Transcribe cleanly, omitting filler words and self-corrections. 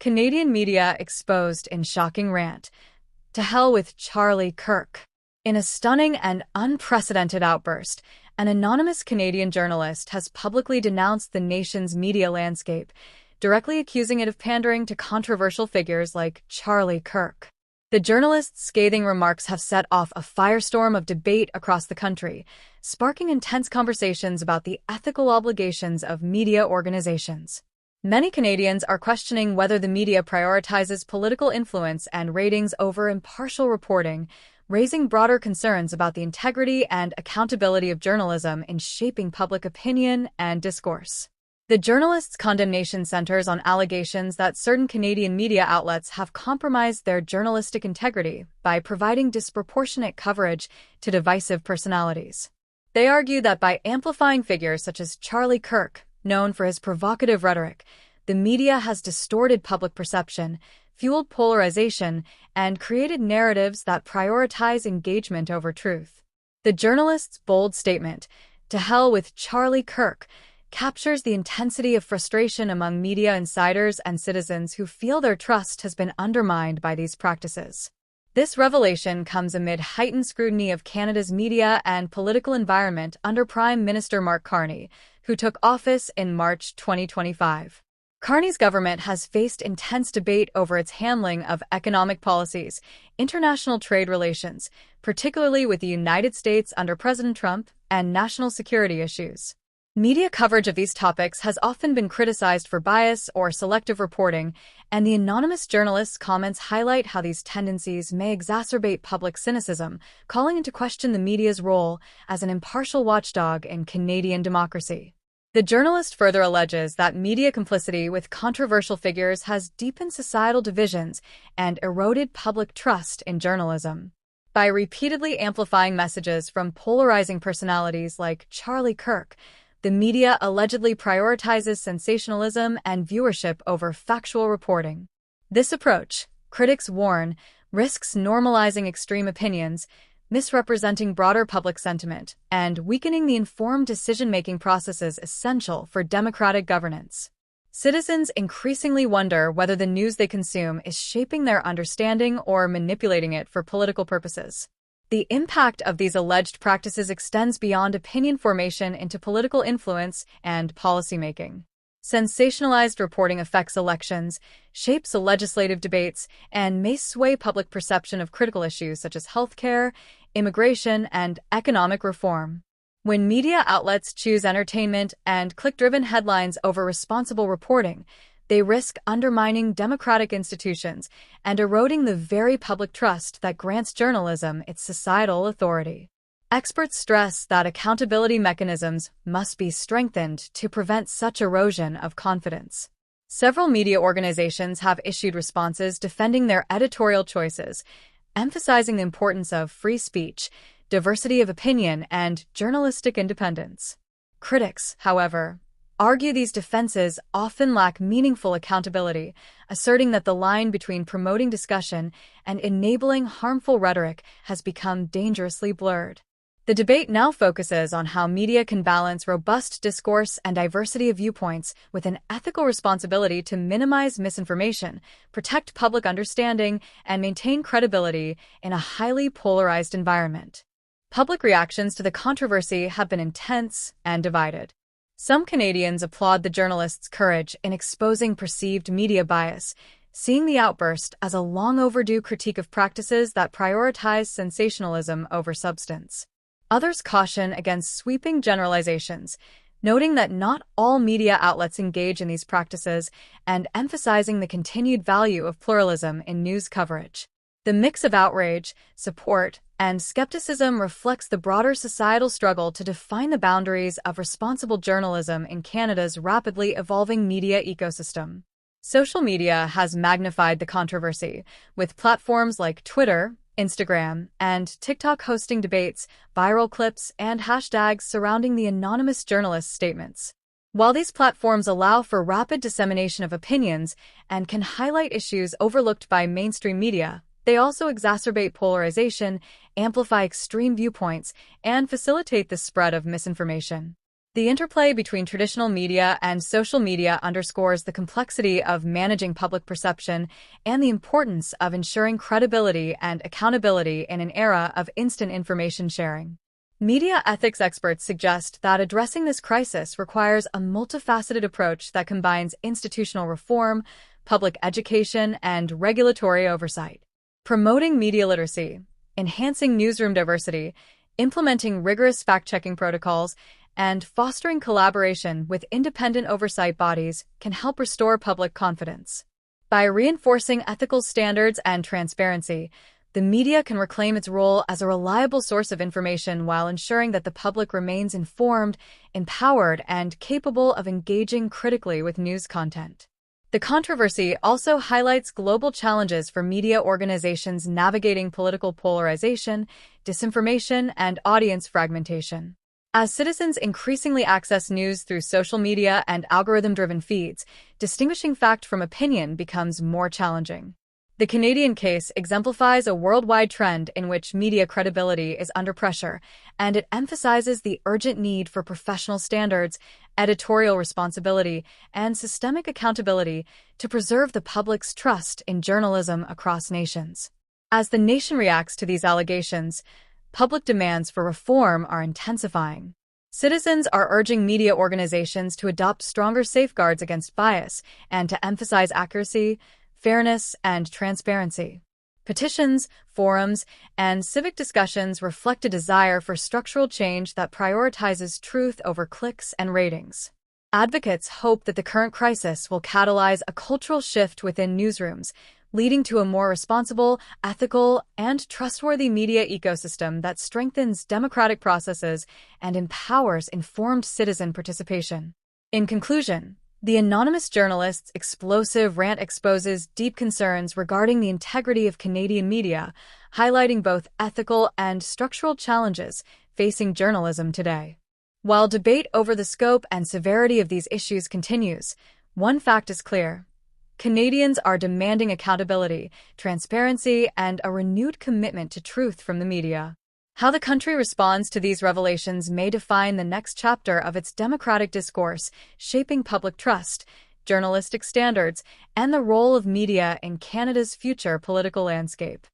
Canadian media exposed in shocking rant. To hell with Charlie Kirk. In a stunning and unprecedented outburst, an anonymous Canadian journalist has publicly denounced the nation's media landscape, directly accusing it of pandering to controversial figures like Charlie Kirk. The journalist's scathing remarks have set off a firestorm of debate across the country, sparking intense conversations about the ethical obligations of media organizations. Many Canadians are questioning whether the media prioritizes political influence and ratings over impartial reporting, raising broader concerns about the integrity and accountability of journalism in shaping public opinion and discourse. The journalist's condemnation centers on allegations that certain Canadian media outlets have compromised their journalistic integrity by providing disproportionate coverage to divisive personalities. They argue that by amplifying figures such as Charlie Kirk, known for his provocative rhetoric, the media has distorted public perception, fueled polarization, and created narratives that prioritize engagement over truth. The journalist's bold statement, "To hell with Charlie Kirk," captures the intensity of frustration among media insiders and citizens who feel their trust has been undermined by these practices. This revelation comes amid heightened scrutiny of Canada's media and political environment under Prime Minister Mark Carney, who took office in March 2025. Carney's government has faced intense debate over its handling of economic policies, international trade relations, particularly with the United States under President Trump, and national security issues. Media coverage of these topics has often been criticized for bias or selective reporting, and the anonymous journalist's comments highlight how these tendencies may exacerbate public cynicism, calling into question the media's role as an impartial watchdog in Canadian democracy. The journalist further alleges that media complicity with controversial figures has deepened societal divisions and eroded public trust in journalism. By repeatedly amplifying messages from polarizing personalities like Charlie Kirk, the media allegedly prioritizes sensationalism and viewership over factual reporting. This approach, critics warn, risks normalizing extreme opinions, misrepresenting broader public sentiment, and weakening the informed decision-making processes essential for democratic governance. Citizens increasingly wonder whether the news they consume is shaping their understanding or manipulating it for political purposes. The impact of these alleged practices extends beyond opinion formation into political influence and policymaking. Sensationalized reporting affects elections, shapes legislative debates, and may sway public perception of critical issues such as healthcare, immigration, and economic reform. When media outlets choose entertainment and click-driven headlines over responsible reporting, they risk undermining democratic institutions and eroding the very public trust that grants journalism its societal authority. Experts stress that accountability mechanisms must be strengthened to prevent such erosion of confidence. Several media organizations have issued responses defending their editorial choices, emphasizing the importance of free speech, diversity of opinion, and journalistic independence. Critics, however, argue these defenses often lack meaningful accountability, asserting that the line between promoting discussion and enabling harmful rhetoric has become dangerously blurred. The debate now focuses on how media can balance robust discourse and diversity of viewpoints with an ethical responsibility to minimize misinformation, protect public understanding, and maintain credibility in a highly polarized environment. Public reactions to the controversy have been intense and divided. Some Canadians applaud the journalist's courage in exposing perceived media bias, seeing the outburst as a long-overdue critique of practices that prioritize sensationalism over substance. Others caution against sweeping generalizations, noting that not all media outlets engage in these practices and emphasizing the continued value of pluralism in news coverage. The mix of outrage, support, and skepticism reflects the broader societal struggle to define the boundaries of responsible journalism in Canada's rapidly evolving media ecosystem. Social media has magnified the controversy, with platforms like Twitter, Instagram, and TikTok hosting debates, viral clips, and hashtags surrounding the anonymous journalist's statements. While these platforms allow for rapid dissemination of opinions and can highlight issues overlooked by mainstream media, they also exacerbate polarization, amplify extreme viewpoints, and facilitate the spread of misinformation. The interplay between traditional media and social media underscores the complexity of managing public perception and the importance of ensuring credibility and accountability in an era of instant information sharing. Media ethics experts suggest that addressing this crisis requires a multifaceted approach that combines institutional reform, public education, and regulatory oversight. Promoting media literacy, enhancing newsroom diversity, implementing rigorous fact-checking protocols, and fostering collaboration with independent oversight bodies can help restore public confidence. By reinforcing ethical standards and transparency, the media can reclaim its role as a reliable source of information while ensuring that the public remains informed, empowered, and capable of engaging critically with news content. The controversy also highlights global challenges for media organizations navigating political polarization, disinformation, and audience fragmentation. As citizens increasingly access news through social media and algorithm-driven feeds, distinguishing fact from opinion becomes more challenging. The Canadian case exemplifies a worldwide trend in which media credibility is under pressure, and it emphasizes the urgent need for professional standards, editorial responsibility, and systemic accountability to preserve the public's trust in journalism across nations. As the nation reacts to these allegations, public demands for reform are intensifying. Citizens are urging media organizations to adopt stronger safeguards against bias and to emphasize accuracy, fairness, and transparency. Petitions, forums, and civic discussions reflect a desire for structural change that prioritizes truth over clicks and ratings. Advocates hope that the current crisis will catalyze a cultural shift within newsrooms, leading to a more responsible, ethical, and trustworthy media ecosystem that strengthens democratic processes and empowers informed citizen participation. In conclusion, the anonymous journalist's explosive rant exposes deep concerns regarding the integrity of Canadian media, highlighting both ethical and structural challenges facing journalism today. While debate over the scope and severity of these issues continues, one fact is clear: Canadians are demanding accountability, transparency, and a renewed commitment to truth from the media. How the country responds to these revelations may define the next chapter of its democratic discourse, shaping public trust, journalistic standards, and the role of media in Canada's future political landscape.